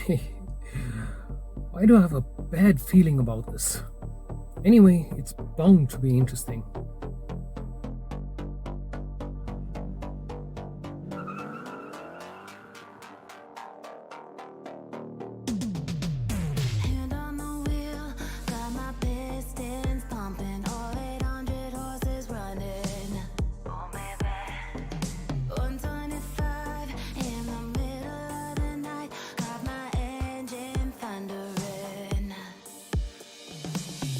Why do I have a bad feeling about this? Anyway, it's bound to be interesting. Hand on the wheel, got my pistons pumping, all 800 horses running. Oh baby, 125 in the middle of the night, got my engine thundering.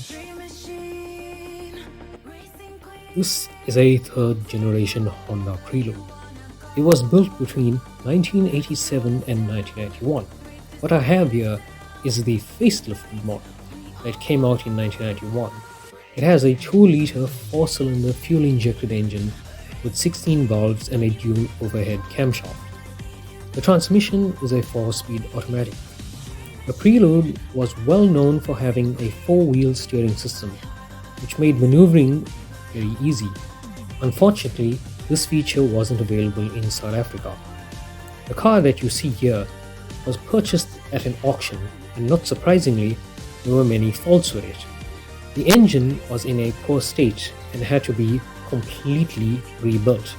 Dream machine, racing queen. This is a third generation Honda Prelude. It was built between 1987 and 1991. What I have here is the facelifted model that came out in 1991. It has a 2-liter 4-cylinder fuel-injected engine with 16 valves and a dual overhead camshaft. The transmission is a 4-speed automatic. The Prelude was well known for having a 4-wheel steering system, which made maneuvering very easy. Unfortunately, this feature wasn't available in South Africa. The car that you see here was purchased at an auction, and not surprisingly, there were many faults with it. The engine was in a poor state and had to be completely rebuilt.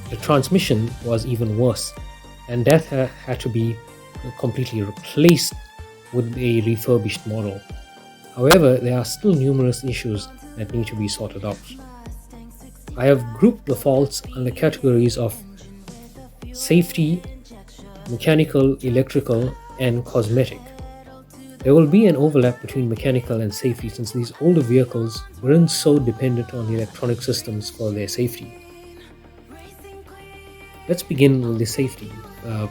The transmission was even worse, and that had to be completely replaced with a refurbished model. However, there are still numerous issues that need to be sorted out. I have grouped the faults under categories of safety, mechanical, electrical, and cosmetic. There will be an overlap between mechanical and safety since these older vehicles weren't so dependent on electronic systems for their safety. Let's begin with the safety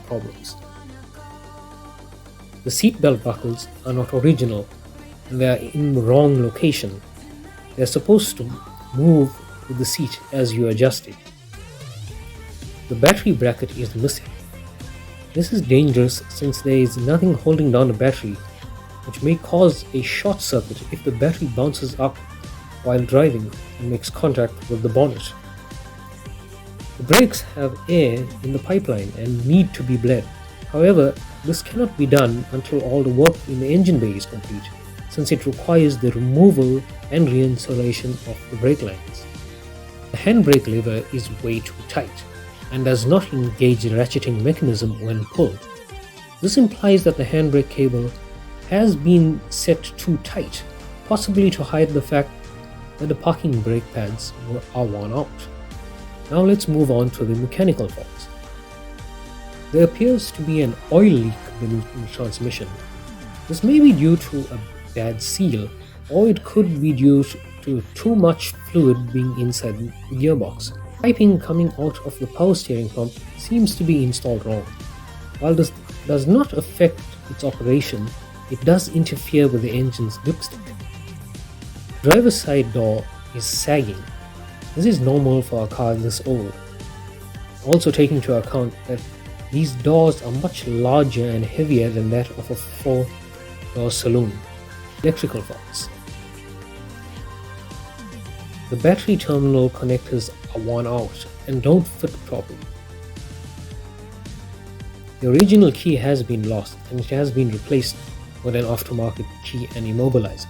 problems. The seatbelt buckles are not original and they are in the wrong location. They are supposed to move with the seat as you adjust it. The battery bracket is missing. This is dangerous since there is nothing holding down the battery, which may cause a short circuit if the battery bounces up while driving and makes contact with the bonnet. The brakes have air in the pipeline and need to be bled. However, this cannot be done until all the work in the engine bay is complete, since it requires the removal and reinstallation of the brake lines. The handbrake lever is way too tight and does not engage the ratcheting mechanism when pulled. This implies that the handbrake cable has been set too tight, possibly to hide the fact that the parking brake pads are worn out. Now let's move on to the mechanical faults. There appears to be an oil leak beneath the transmission. This may be due to a bad seal, or it could be due to too much fluid being inside the gearbox. Piping coming out of the power steering pump seems to be installed wrong. While this does not affect its operation, it does interfere with the engine's dipstick. The driver's side door is sagging. This is normal for a car this old. Also taking into account that these doors are much larger and heavier than that of a 4-door saloon. Electrical faults. The battery terminal connectors are worn out and don't fit properly. The original key has been lost and it has been replaced with an aftermarket key and immobilizer.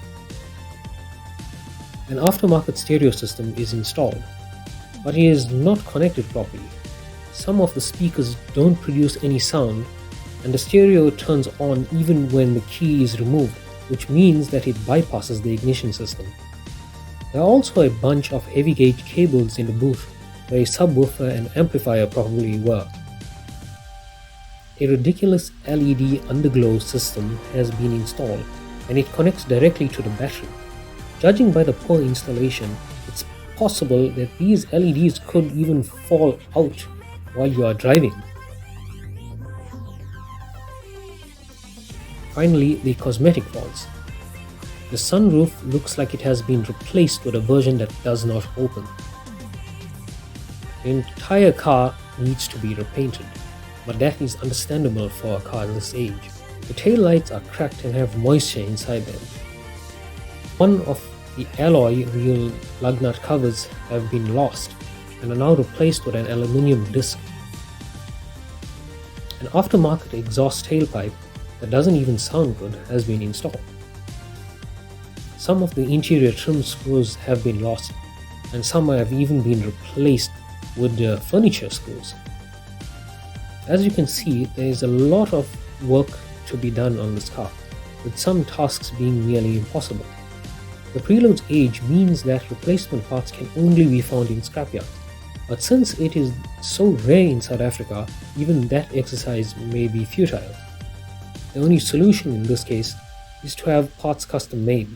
An aftermarket stereo system is installed, but it is not connected properly. Some of the speakers don't produce any sound and the stereo turns on even when the key is removed, which means that it bypasses the ignition system. There are also a bunch of heavy gauge cables in the booth where a subwoofer and amplifier probably were. A ridiculous LED underglow system has been installed and it connects directly to the battery. Judging by the poor installation, it's possible that these LEDs could even fall out while you are driving. Finally, the cosmetic faults. The sunroof looks like it has been replaced with a version that does not open. The entire car needs to be repainted, but that is understandable for a car this age. The tail lights are cracked and have moisture inside them. One of the alloy wheel lug nut covers have been lost and are now replaced with an aluminium disc. An aftermarket exhaust tailpipe that doesn't even sound good has been installed. Some of the interior trim screws have been lost, and some have even been replaced with furniture screws. As you can see, there is a lot of work to be done on this car, with some tasks being nearly impossible. The Prelude's age means that replacement parts can only be found in scrapyards, but since it is so rare in South Africa, even that exercise may be futile. The only solution in this case is to have parts custom made.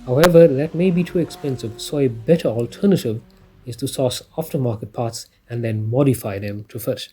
However, that may be too expensive, so a better alternative is to source aftermarket parts and then modify them to fit.